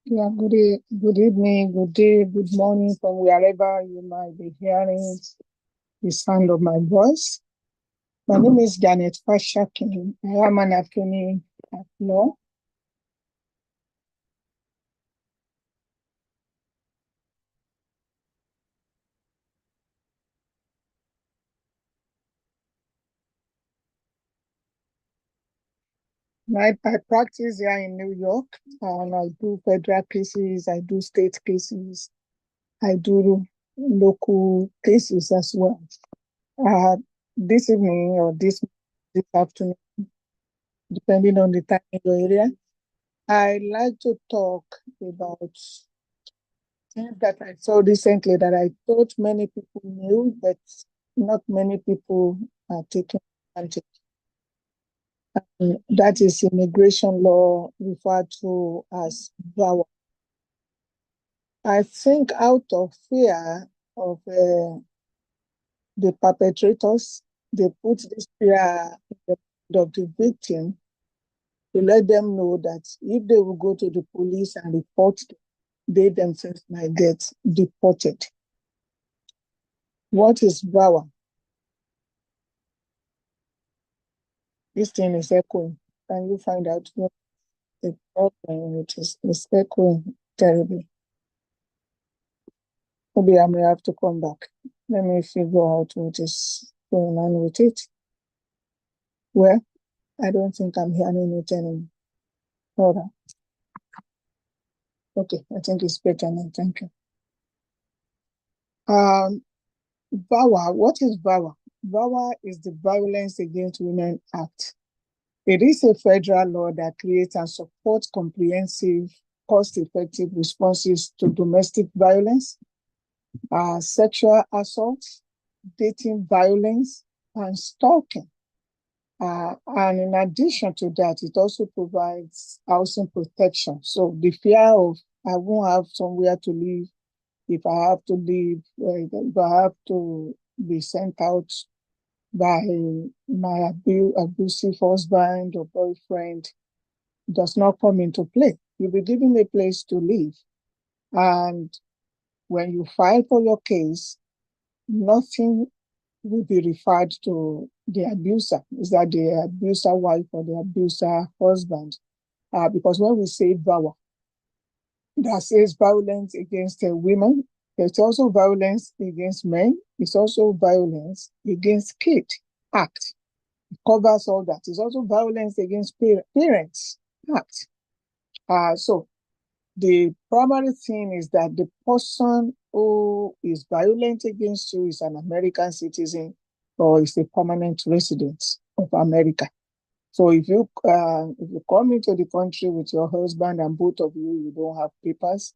Yeah, good evening, good day, good morning from wherever you might be hearing the sound of my voice. My name is Janet Fashakin. I am an attorney at law. I practice here in New York, and I do federal cases, I do state cases, I do local cases as well. Uh, this evening or this afternoon, depending on the time in your area, I like to talk about things that I saw recently that I thought many people knew, but not many people are taking advantage. That is immigration law referred to as VAWA. I think out of fear of the perpetrators, they put this fear in the mind of the victim to let them know that if they will go to the police and report, they themselves might get deported. What is VAWA? This thing is echoing. Can you find out what the problem it is? It's echoing terribly. Maybe I may have to come back. Let me figure out what is going on with it. Well, I don't think I'm hearing it anymore. Hold on. Okay, I think it's better now. Thank you. VAWA, what is VAWA? VAWA is the Violence Against Women Act. It is a federal law that creates and supports comprehensive, cost-effective responses to domestic violence, sexual assault, dating violence, and stalking. And in addition to that, it also provides housing protection. So the fear of I won't have somewhere to live if I have to leave, if I have to be sent out by my abusive husband or boyfriend does not come into play. You'll be given a place to live. And when you file for your case, nothing will be referred to the abuser. Is that the abuser wife or the abuser husband? Because when we say VAWA, that says violence against women, there's also violence against men. It's also violence against kids act. It covers all that. It's also violence against parents act. So the primary thing is that the person who is violent against you is an American citizen or is a permanent resident of America. So if you come into the country with your husband and both of you don't have papers,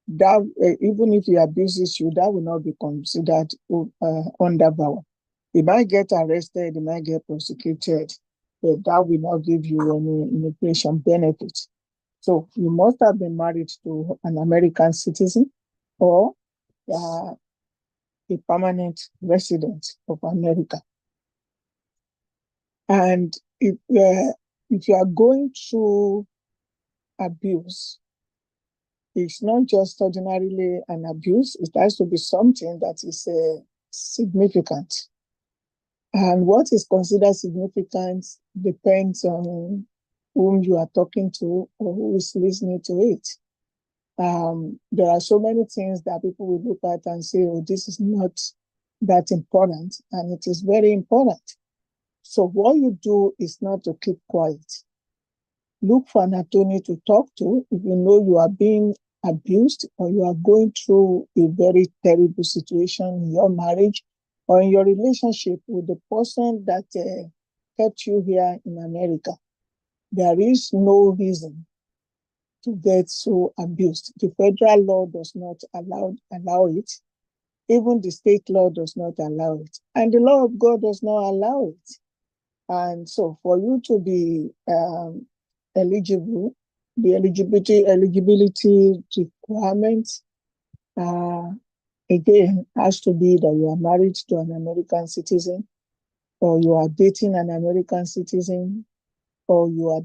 that even if he abuses you, that will not be considered under VAWA. He might get arrested, he might get prosecuted, but that will not give you any immigration benefits. So you must have been married to an American citizen or a permanent resident of America. And if you are going through abuse, it's not just ordinarily an abuse, it has to be something that is significant. And what is considered significant depends on whom you are talking to or who is listening to it. There are so many things that people will look at and say, oh, this is not that important, and it is very important. So what you do is not to keep quiet. Look for an attorney to talk to if you know you are being abused or you are going through a very terrible situation in your marriage or in your relationship with the person that kept you here in America. There is no reason to get so abused. The federal law does not allow it. Even the state law does not allow it. And the law of God does not allow it. And so for you to be eligible, the eligibility requirements, again, has to be that you are married to an American citizen, or you are dating an American citizen, or you are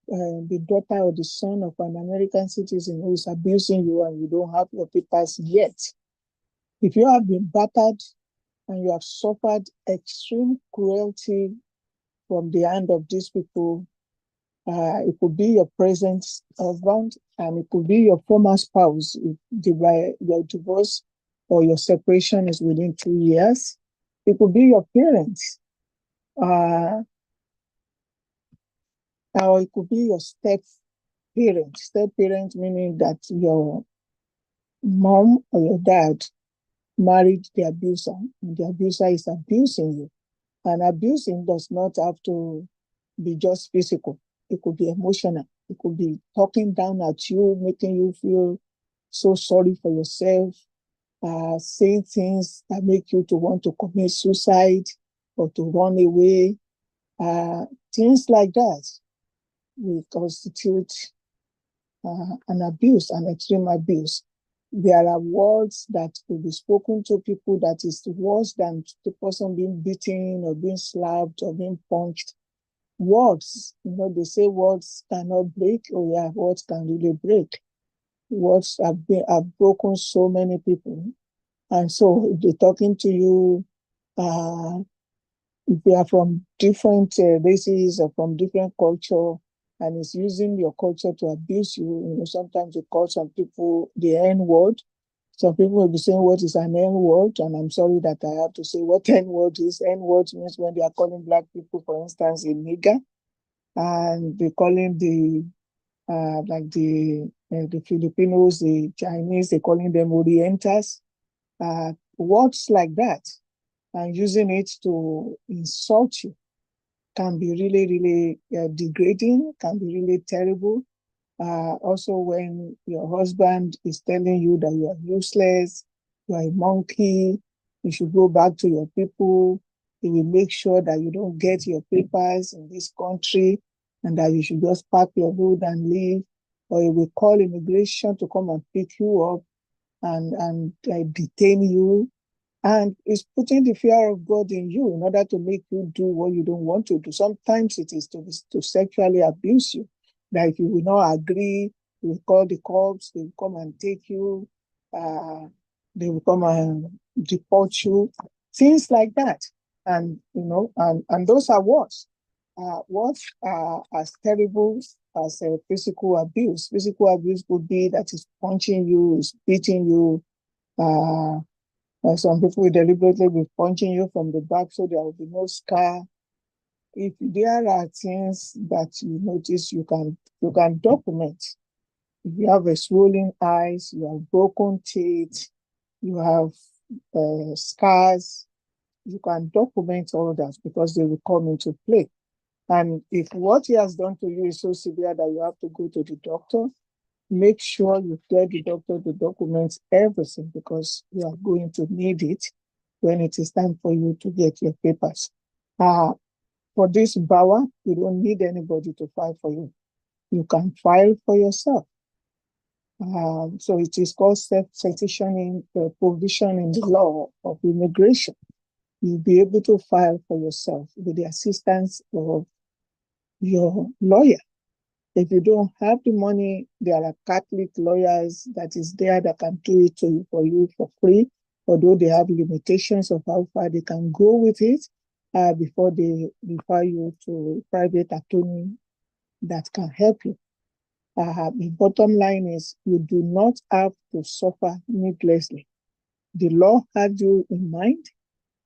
the daughter or the son of an American citizen who is abusing you and you don't have your papers yet, if you have been battered and you have suffered extreme cruelty from the hand of these people, it could be your present husband and it could be your former spouse if your divorce or your separation is within 2 years. It could be your parents, or it could be your step parent. Step parent meaning that your mom or your dad married the abuser, and the abuser is abusing you. And abusing does not have to be just physical. It could be emotional. It could be talking down at you, making you feel so sorry for yourself, saying things that make you to want to commit suicide or to run away. Things like that will constitute an abuse, an extreme abuse. There are words that will be spoken to people that is worse than the person being beaten or being slapped or being punched. Words, they say words cannot break. Oh yeah, words can really break. Words have broken so many people. And so if they're talking to you, if they are from different races or from different culture, and is using your culture to abuse you, sometimes you call some people the N word. Some people will be saying, what is an N word? And I'm sorry that I have to say what N word is. N word means when they are calling Black people, for instance, a nigger, and they calling the Filipinos, the Chinese, they're calling them Orientals, words like that, and using it to insult you can be really, really degrading, can be really terrible. Also, when your husband is telling you that you are useless, you are a monkey, you should go back to your people, he will make sure that you don't get your papers in this country and that you should just pack your load and leave, or he will call immigration to come and pick you up and detain you. And it's putting the fear of God in you in order to make you do what you don't want to do. Sometimes it is to sexually abuse you. That if you will not agree, you will call the cops, they will come and take you, they will come and deport you, things like that. And, and those are worse. What are as terrible as physical abuse. Physical abuse would be that is punching you, is beating you, some people will deliberately be punching you from the back so there will be no scar. If there are things that you notice, you can document. If you have a swollen eyes, you have broken teeth, you have scars, you can document all that because they will come into play. And if what he has done to you is so severe that you have to go to the doctor, make sure you tell the doctor to document everything because you are going to need it when it is time for you to get your papers. For this BAWA, you don't need anybody to file for you. You can file for yourself. So it is called self-petitioning provision in the law of immigration. You'll be able to file for yourself with the assistance of your lawyer. If you don't have the money, there are Catholic lawyers that is there that can do it for you for free, although they have limitations of how far they can go with it before they refer you to a private attorney that can help you. The bottom line is you do not have to suffer needlessly. The law had you in mind.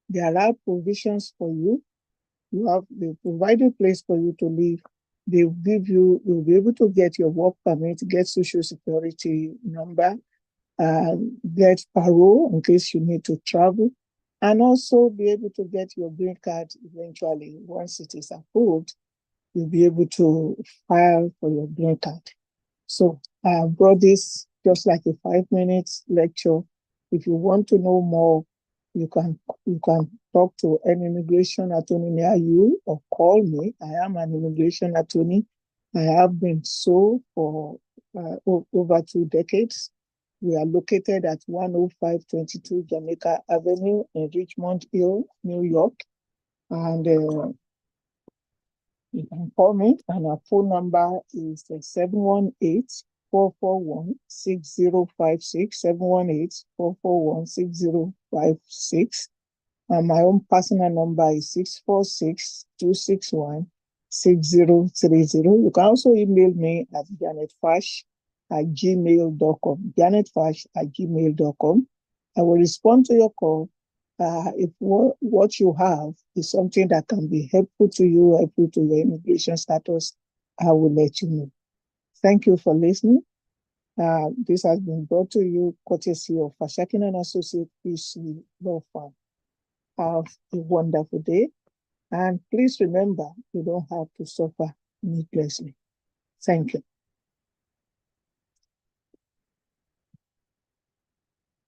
There are provisions for you. They provide a place for you to live. You'll be able to get your work permit, get social security number, get parole in case you need to travel, and also be able to get your green card eventually. Once it is approved, you'll be able to file for your green card. So I brought this just like a 5 minute lecture. If you want to know more, you can talk to an immigration attorney near you or call me. I am an immigration attorney. I have been so for over 2 decades. We are located at 10522 Jamaica Avenue in Richmond Hill, New York. And You can call me, and our phone number is 718-441-6056, 718-441-6056. And my own personal number is 646-261-6030. You can also email me at janetfash@gmail.com, janetfash@gmail.com. I will respond to your call. If what you have is something that can be helpful to you, helpful to your immigration status, I will let you know. Thank you for listening. This has been brought to you courtesy of Fashakin and Associate PC Law Firm. Have a wonderful day. And please remember, you don't have to suffer needlessly. Thank you.